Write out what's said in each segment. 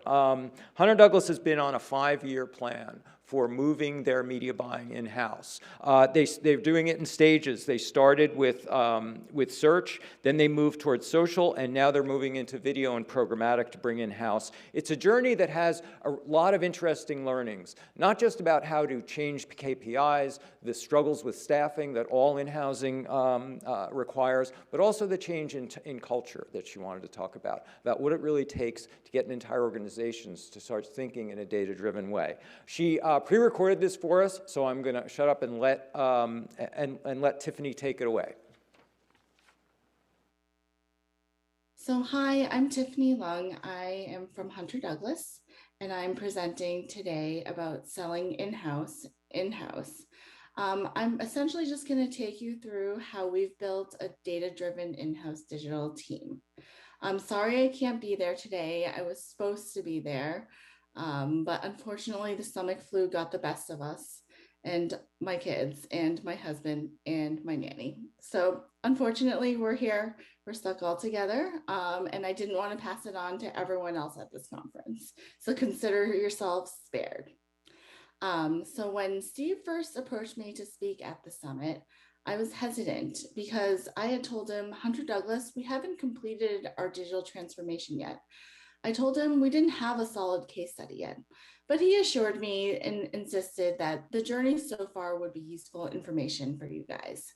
Hunter Douglas has been on a 5-year plan for moving their media buying in-house. They're doing it in stages. They started with search, then they moved towards social, and now they're moving into video and programmatic to bring in-house. It's a journey that has a lot of interesting learnings, not just about how to change KPIs, the struggles with staffing that all in-housing requires, but also the change in culture that she wanted to talk about what it really takes to get an entire organization to start thinking in a data-driven way. She pre-recorded this for us, so I'm going to shut up and let Tiffany take it away. So hi, I'm Tiffany Leung. I am from Hunter Douglas, and I'm presenting today about selling in-house. I'm essentially just going to take you through how we've built a data-driven in-house digital team. I'm sorry I can't be there today. I was supposed to be there, but unfortunately the stomach flu got the best of us and my kids and my husband and my nanny. So unfortunately we're here, we're stuck all together, and I didn't want to pass it on to everyone else at this conference. So consider yourselves spared. So when Steve first approached me to speak at the summit, I was hesitant because I had told him, Hunter Douglas, we haven't completed our digital transformation yet. I told him we didn't have a solid case study yet, but he assured me and insisted that the journey so far would be useful information for you guys.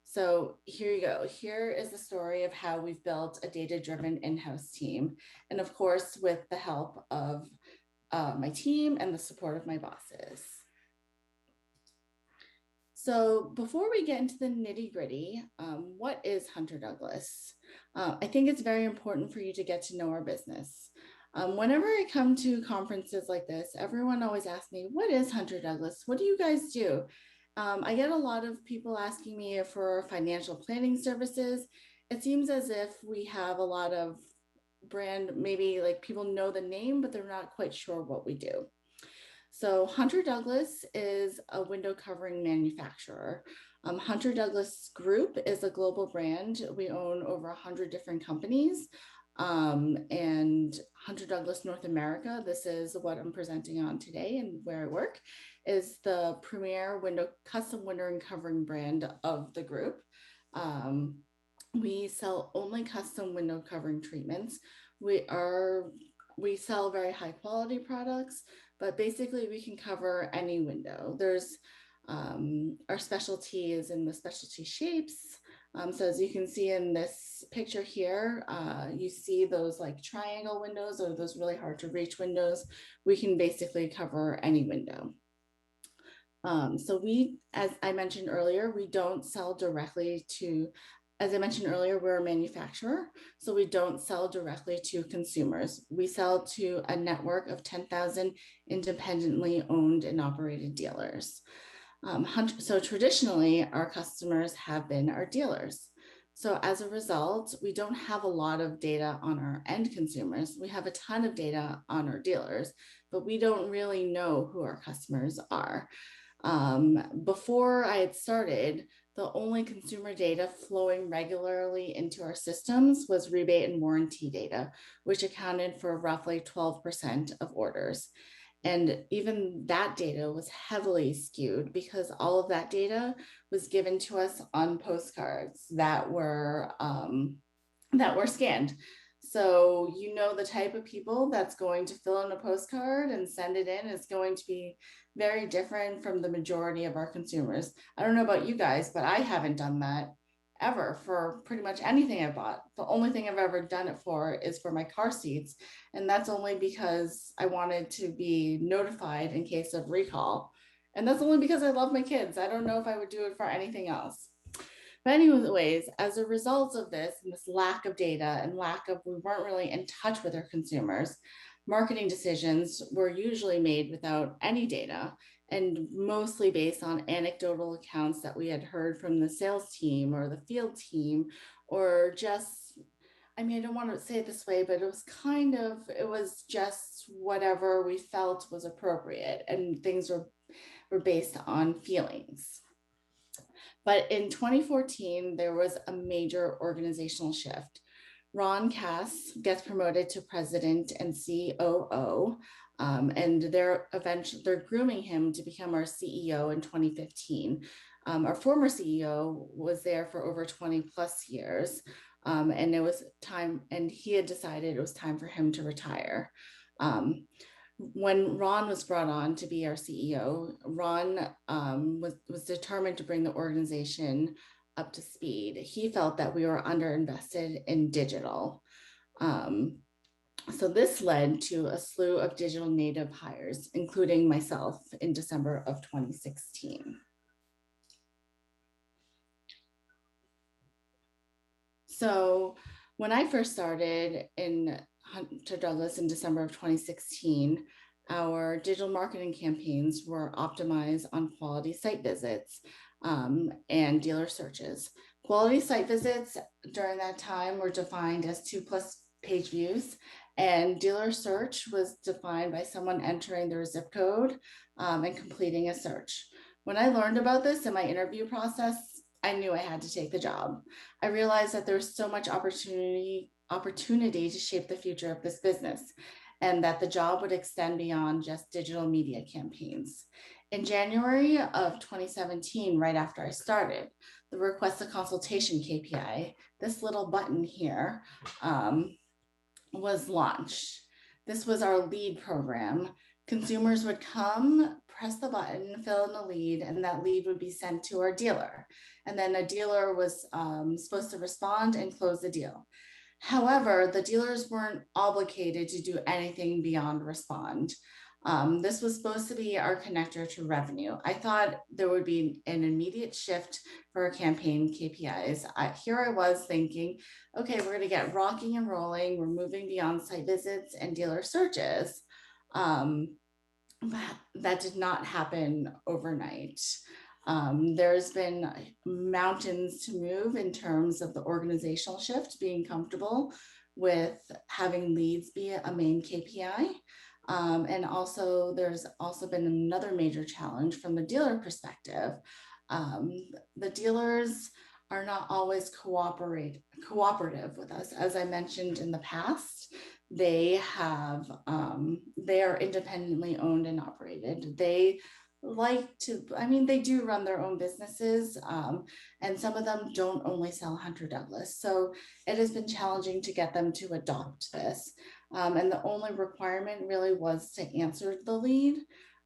So here you go. Here is the story of how we've built a data-driven in-house team. And of course, with the help of my team and the support of my bosses. So before we get into the nitty gritty, what is Hunter Douglas? I think it's very important for you to get to know our business. Whenever I come to conferences like this, everyone always asks me, what is Hunter Douglas? What do you guys do? I get a lot of people asking me for financial planning services. It seems as if we have a lot of brand, maybe like people know the name, but they're not quite sure what we do. So Hunter Douglas is a window covering manufacturer. Hunter Douglas Group is a global brand. We own over 100 different companies. And Hunter Douglas North America, this is what I'm presenting on today and where I work, is the premier custom window and covering brand of the group. We sell only custom window covering treatments. We sell very high quality products, but basically we can cover any window. There's our specialty is in the specialty shapes. So as you can see in this picture here, you see those like triangle windows or those really hard to reach windows. We can basically cover any window. So as I mentioned earlier, we don't sell directly to, as I mentioned earlier, we're a manufacturer, so we don't sell directly to consumers. We sell to a network of 10,000 independently owned and operated dealers. So traditionally, our customers have been our dealers. So as a result, we don't have a lot of data on our end consumers. We have a ton of data on our dealers, but we don't really know who our customers are. Before I had started, the only consumer data flowing regularly into our systems was rebate and warranty data, which accounted for roughly 12% of orders. And even that data was heavily skewed because all of that data was given to us on postcards that were scanned. So you know the type of people that's going to fill in a postcard and send it in is going to be very different from the majority of our consumers. I don't know about you guys, but I haven't done that ever for pretty much anything I bought. The only thing I've ever done it for is for my car seats. And that's only because I wanted to be notified in case of recall. And that's only because I love my kids. I don't know if I would do it for anything else. But anyways, as a result of this and this lack of data and we weren't really in touch with our consumers, marketing decisions were usually made without any data and mostly based on anecdotal accounts that we had heard from the sales team or the field team, or just, I mean, I don't want to say it this way, but it was just whatever we felt was appropriate, and things were based on feelings. But in 2014, there was a major organizational shift. Ron Cass gets promoted to president and COO, and they're grooming him to become our CEO in 2015. Our former CEO was there for over 20 plus years, and it was time, and he had decided it was time for him to retire. When Ron was brought on to be our CEO, Ron was determined to bring the organization up to speed. He felt that we were underinvested in digital. Um, so this led to a slew of digital native hires, including myself in December of 2016. So when I first started in Hunter Douglas in December of 2016, our digital marketing campaigns were optimized on quality site visits and dealer searches. Quality site visits during that time were defined as 2+ page views, and dealer search was defined by someone entering their zip code and completing a search. When I learned about this in my interview process, I knew I had to take the job. I realized that there's so much opportunity to shape the future of this business, and that the job would extend beyond just digital media campaigns. In January of 2017, right after I started, the request a consultation KPI, this little button here, was launched. This was our lead program. Consumers would come, press the button, fill in the lead, and that lead would be sent to our dealer. And then a dealer was supposed to respond and close the deal. However, the dealers weren't obligated to do anything beyond respond. This was supposed to be our connector to revenue. I thought there would be an immediate shift for our campaign KPIs. Here I was thinking, okay, we're going to get rocking and rolling. We're moving beyond site visits and dealer searches. But that did not happen overnight. There's been mountains to move in terms of the organizational shift, being comfortable with having leads be a main KPI. And also, there's also been another major challenge from the dealer perspective. The dealers are not always cooperative with us. As I mentioned in the past, they are independently owned and operated. They do run their own businesses, and some of them don't only sell Hunter Douglas. So it has been challenging to get them to adopt this. And the only requirement really was to answer the lead.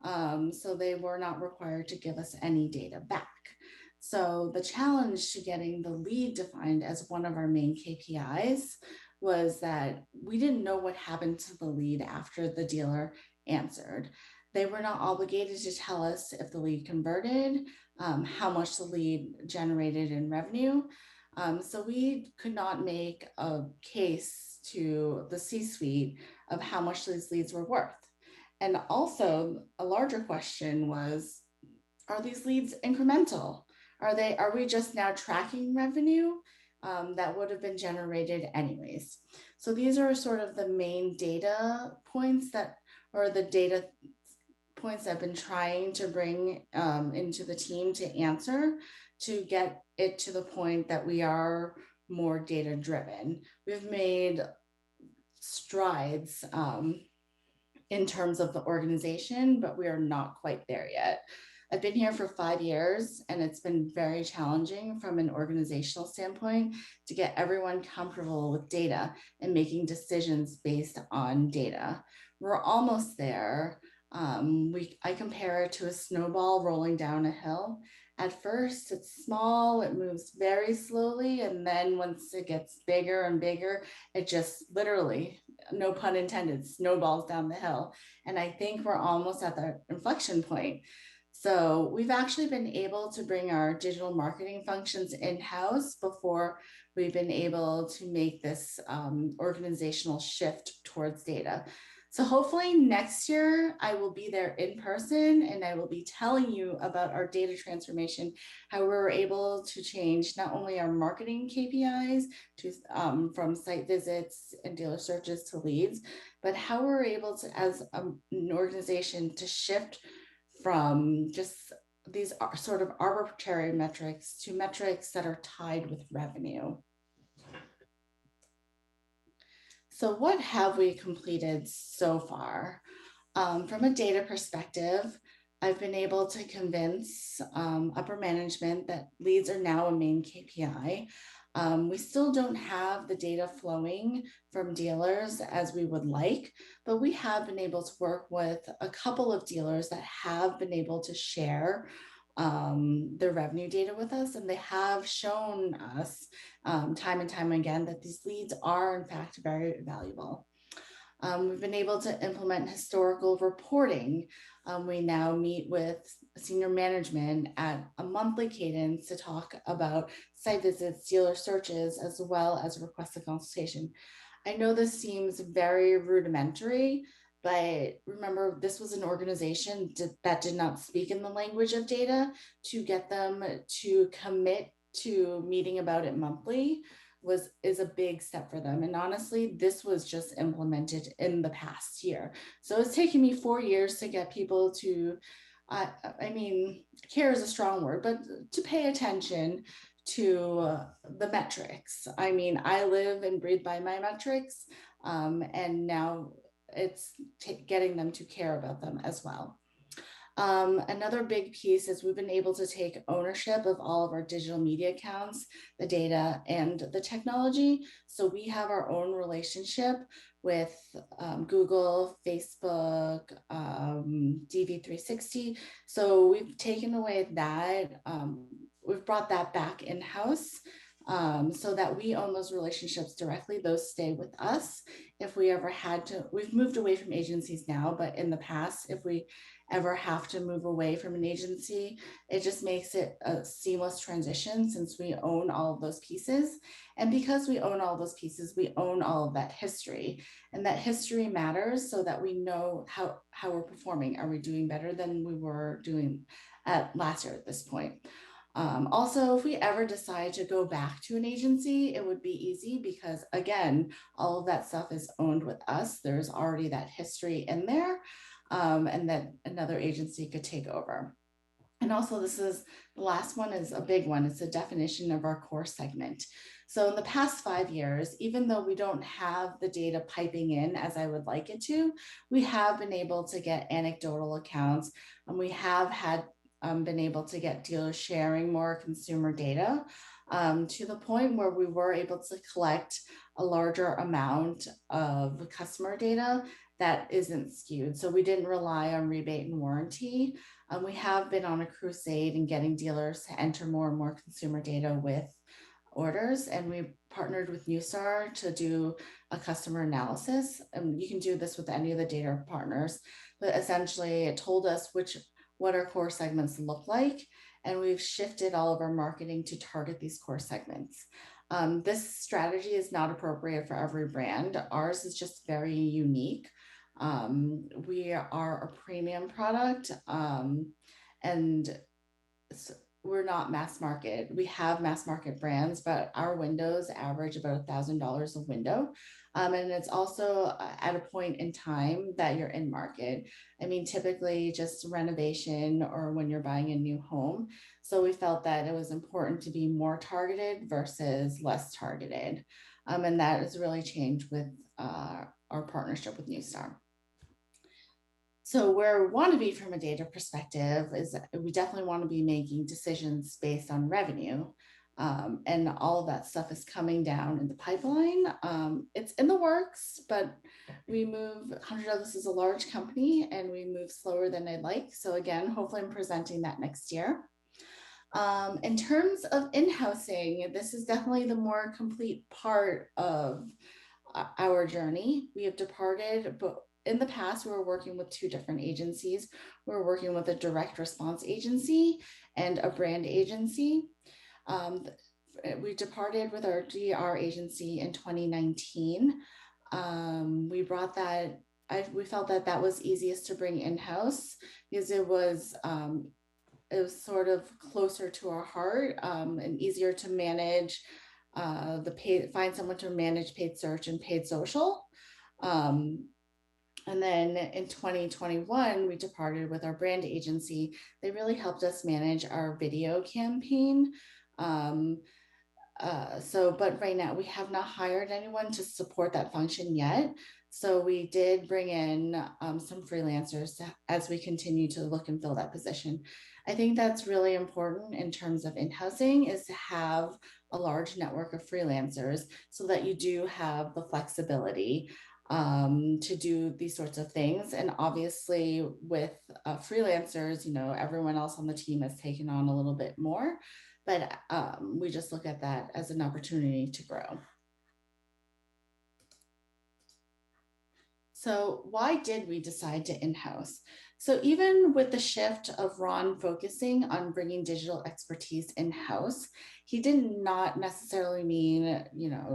So they were not required to give us any data back. So the challenge to getting the lead defined as one of our main KPIs was that we didn't know what happened to the lead after the dealer answered. They were not obligated to tell us if the lead converted, how much the lead generated in revenue. So we could not make a case to the C-suite of how much these leads were worth. And also a larger question was, are these leads incremental? Are we just now tracking revenue that would have been generated anyways? So these are sort of the main data points I've been trying to bring into the team to answer, to get it to the point that we are more data driven. We've made strides in terms of the organization, but we are not quite there yet. I've been here for 5 years, and it's been very challenging from an organizational standpoint to get everyone comfortable with data and making decisions based on data. We're almost there. I compare it to a snowball rolling down a hill. At first, it's small, it moves very slowly, and then once it gets bigger and bigger, it just literally, no pun intended, snowballs down the hill. And I think we're almost at the inflection point. So we've actually been able to bring our digital marketing functions in-house before we've been able to make this organizational shift towards data. So hopefully next year I will be there in person, and I will be telling you about our data transformation, how we were able to change not only our marketing KPIs to from site visits and dealer searches to leads, but how we're able to, as an organization, to shift from just these sort of arbitrary metrics to metrics that are tied with revenue. So what have we completed so far? From a data perspective, I've been able to convince upper management that leads are now a main KPI. We still don't have the data flowing from dealers as we would like, but we have been able to work with a couple of dealers that have been able to share their revenue data with us, and they have shown us time and time again that these leads are in fact very valuable. We've been able to implement historical reporting. We now meet with senior management at a monthly cadence to talk about site visits, dealer searches, as well as requested consultation. I know this seems very rudimentary, but remember, this was an organization that did not speak in the language of data. To get them to commit to meeting about it monthly is a big step for them. And honestly, this was just implemented in the past year. So it's taken me 4 years to get people to, I mean, care is a strong word, but to pay attention to the metrics. I mean, I live and breathe by my metrics, and now it's getting them to care about them as well. Another big piece is we've been able to take ownership of all of our digital media accounts, the data, and the technology. So we have our own relationship with Google, Facebook, DV360. So we've taken away that, we've brought that back in-house, so that we own those relationships directly. Those stay with us. If we ever had to, we've moved away from agencies now, but in the past, if we ever have to move away from an agency, it just makes it a seamless transition since we own all of those pieces. And because we own all those pieces, we own all of that history. And that history matters so that we know how we're performing. Are we doing better than we were doing at last year at this point? Also, if we ever decide to go back to an agency, it would be easy because, again, all of that stuff is owned with us. There's already that history in there, and that another agency could take over. And also, this is the last one is a big one. It's a definition of our core segment. So in the past 5 years, even though we don't have the data piping in as I would like it to, we have been able to get anecdotal accounts, and we have had been able to get dealers sharing more consumer data, to the point where we were able to collect a larger amount of customer data that isn't skewed. So we didn't rely on rebate and warranty. We have been on a crusade in getting dealers to enter more and more consumer data with orders, and we partnered with Newstar to do a customer analysis. And you can do this with any of the data partners, but essentially it told us what our core segments look like, and we've shifted all of our marketing to target these core segments. This strategy is not appropriate for every brand. Ours is just very unique. We are a premium product, and we're not mass market. We have mass market brands, but our windows average about $1,000 a window. And it's also at a point in time that you're in market. I mean, typically just renovation or when you're buying a new home. So we felt that it was important to be more targeted versus less targeted. And that has really changed with our partnership with Newstar. So where we want to be from a data perspective is we definitely want to be making decisions based on revenue. And all of that stuff is coming down in the pipeline. It's in the works, but we move, 100 of this is a large company and we move slower than I'd like. So again, hopefully I'm presenting that next year. In terms of in-housing, this is definitely the more complete part of our journey. We have departed, but in the past, we were working with 2 different agencies. We were working with a direct response agency and a brand agency. We departed with our DR agency in 2019. We brought that, we felt that that was easiest to bring in-house because it was sort of closer to our heart, and easier to manage find someone to manage paid search and paid social. And then in 2021, we departed with our brand agency. They really helped us manage our video campaign. But right now we have not hired anyone to support that function yet. So we did bring in some freelancers as we continue to look and fill that position. I think that's really important in terms of in-housing, is to have a large network of freelancers so that you do have the flexibility to do these sorts of things. And obviously with freelancers, everyone else on the team has taken on a little bit more, but we just look at that as an opportunity to grow. So why did we decide to in-house? So even with the shift of Ron focusing on bringing digital expertise in-house, he did not necessarily mean,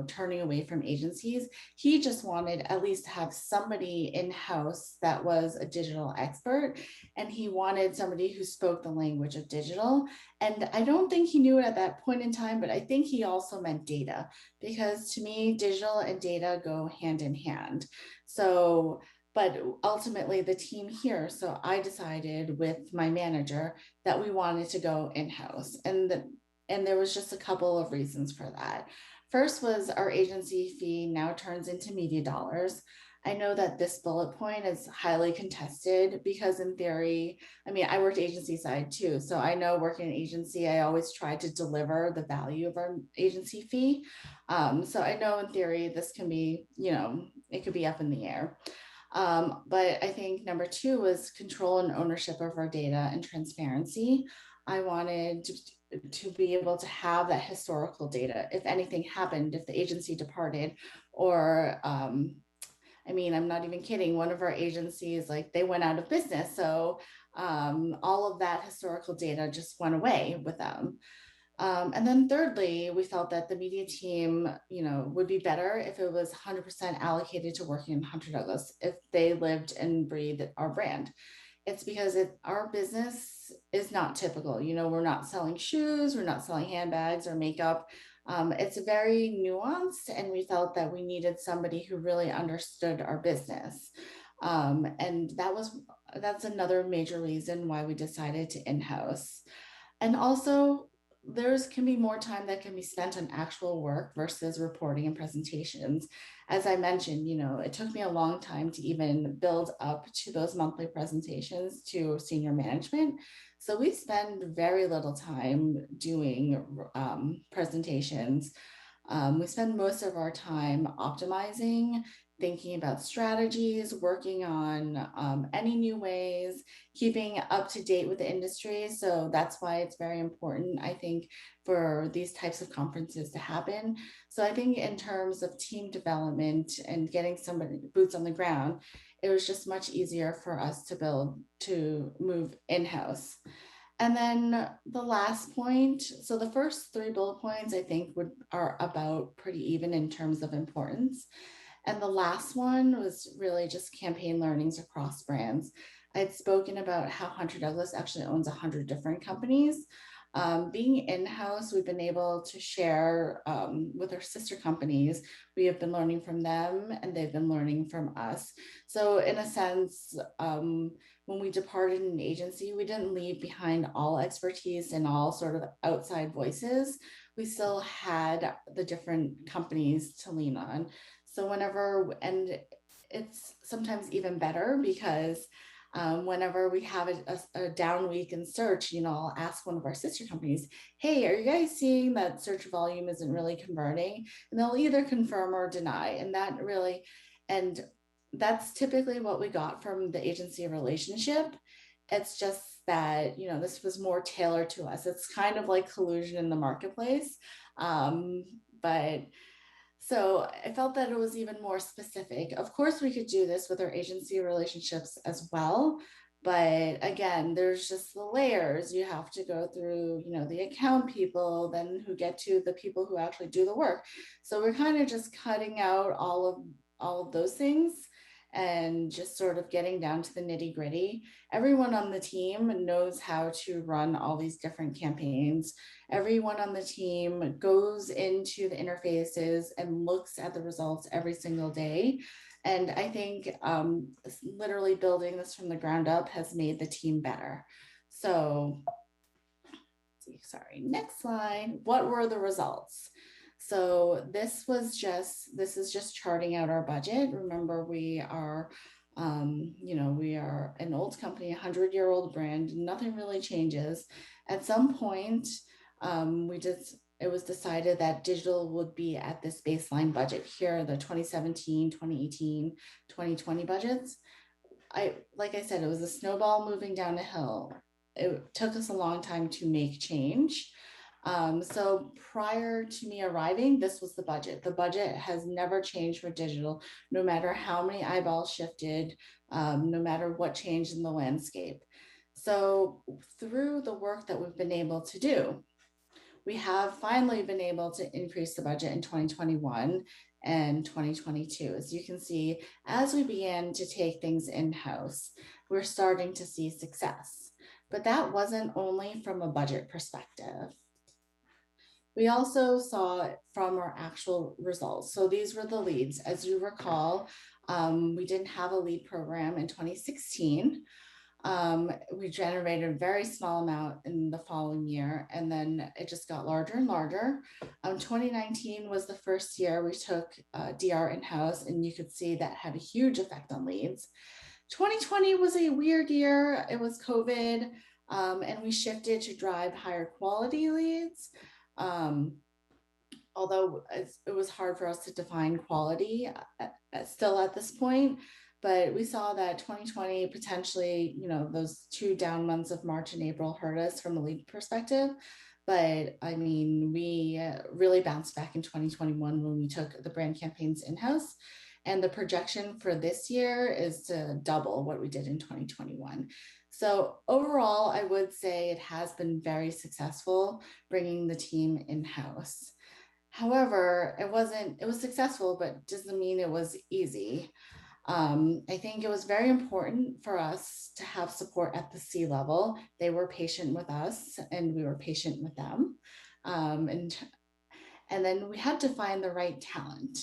turning away from agencies. He just wanted at least to have somebody in-house that was a digital expert, and he wanted somebody who spoke the language of digital. And I don't think he knew it at that point in time, but I think he also meant data, because to me, digital and data go hand in hand. So, but ultimately the team here, so I decided with my manager that we wanted to go in-house. And there was just a couple of reasons for that. First was our agency fee now turns into media dollars. I know that this bullet point is highly contested because in theory, I worked agency side too. So I know working in agency, I always try to deliver the value of our agency fee. So I know in theory, this can be, it could be up in the air. But I think number two was control and ownership of our data and transparency. I wanted to be able to have that historical data. If anything happened, if the agency departed, or I'm not even kidding. One of our agencies, like they went out of business. So all of that historical data just went away with them. And then thirdly, we felt that the media team, would be better if it was 100% allocated to working in Hunter Douglas, if they lived and breathed our brand. It's because our business is not typical. We're not selling shoes, we're not selling handbags or makeup. It's very nuanced, and we felt that we needed somebody who really understood our business. And that's another major reason why we decided to in-house. And also, there's can be more time that can be spent on actual work versus reporting and presentations. As I mentioned, it took me a long time to even build up to those monthly presentations to senior management. So we spend very little time doing presentations. We spend most of our time optimizing, thinking about strategies, working on any new ways, keeping up to date with the industry. So that's why it's very important, I think, for these types of conferences to happen. So I think in terms of team development and getting somebody boots on the ground, it was just much easier for us to move in-house. And then the last point, so the first three bullet points I think are about pretty even in terms of importance. And the last one was really just campaign learnings across brands. I'd spoken about how Hunter Douglas actually owns 100 different companies. Being in-house, we've been able to share with our sister companies. We have been learning from them, and they've been learning from us. So in a sense, when we departed an agency, we didn't leave behind all expertise and all sort of outside voices. We still had the different companies to lean on. So and it's sometimes even better because whenever we have a down week in search, I'll ask one of our sister companies, hey, are you guys seeing that search volume isn't really converting? And they'll either confirm or deny. And that's typically what we got from the agency relationship. It's just that, this was more tailored to us. It's kind of like collusion in the marketplace. But so I felt that it was even more specific. Of course, we could do this with our agency relationships as well. But again, there's just the layers. You have to go through, the account people, then who get to the people who actually do the work. So we're kind of just cutting out all of those things and just sort of getting down to the nitty gritty. Everyone on the team knows how to run all these different campaigns. Everyone on the team goes into the interfaces and looks at the results every single day. And I think literally building this from the ground up has made the team better. So, sorry, next slide. What were the results? So this is just charting out our budget. Remember, we are, we are an old company, 100-year-old brand. Nothing really changes. At some point, it was decided that digital would be at this baseline budget. Here are the 2017, 2018, 2020 budgets. Like I said, it was a snowball moving down a hill. It took us a long time to make change. So prior to me arriving, this was the budget. The budget has never changed for digital, no matter how many eyeballs shifted, no matter what changed in the landscape. So through the work that we've been able to do, we have finally been able to increase the budget in 2021 and 2022. As you can see, as we began to take things in-house, we're starting to see success. But that wasn't only from a budget perspective. We also saw it from our actual results. So these were the leads. As you recall, we didn't have a lead program in 2016. We generated a very small amount in the following year, and then it just got larger and larger. 2019 was the first year we took DR in-house, and you could see that had a huge effect on leads. 2020 was a weird year. It was COVID, and we shifted to drive higher quality leads. Although it was hard for us to define quality still at this point, but we saw that 2020 potentially, those 2 down months of March and April hurt us from a lead perspective. But I mean, we really bounced back in 2021 when we took the brand campaigns in-house. And the projection for this year is to double what we did in 2021. So overall, I would say it has been very successful bringing the team in-house. However, it was successful, but doesn't mean it was easy. I think it was very important for us to have support at the C level. They were patient with us and we were patient with them. And then we had to find the right talent.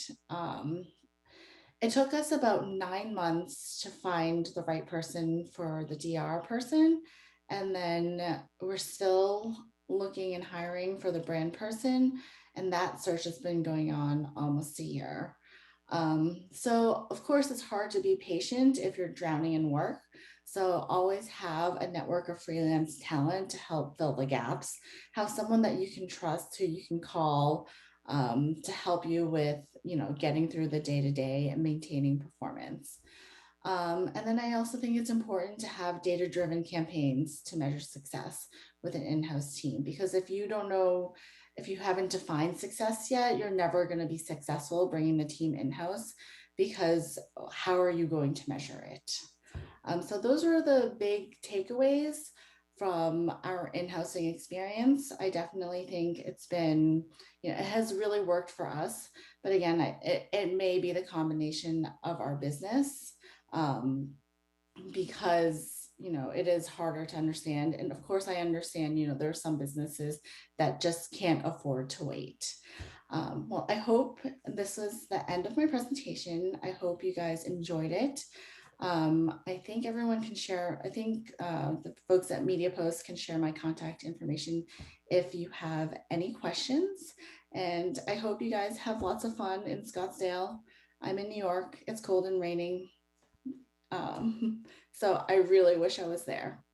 It took us about 9 months to find the right person for the DR person. And then we're still looking and hiring for the brand person. And that search has been going on almost a year. So of course, it's hard to be patient if you're drowning in work. So always have a network of freelance talent to help fill the gaps. Have someone that you can trust, who you can call, to help you with, getting through the day-to-day and maintaining performance. And then I also think it's important to have data-driven campaigns to measure success with an in-house team, because if you haven't defined success yet, you're never going to be successful bringing the team in-house, because how are you going to measure it? So those are the big takeaways from our in-housing experience. I definitely think it's been, it has really worked for us. But again, it may be the combination of our business, because it is harder to understand. And of course, I understand, there are some businesses that just can't afford to wait. Well, I hope this was the end of my presentation. I hope you guys enjoyed it. I think everyone can share. I think the folks at Media Post can share my contact information if you have any questions. And I hope you guys have lots of fun in Scottsdale. I'm in New York. It's cold and raining. So I really wish I was there.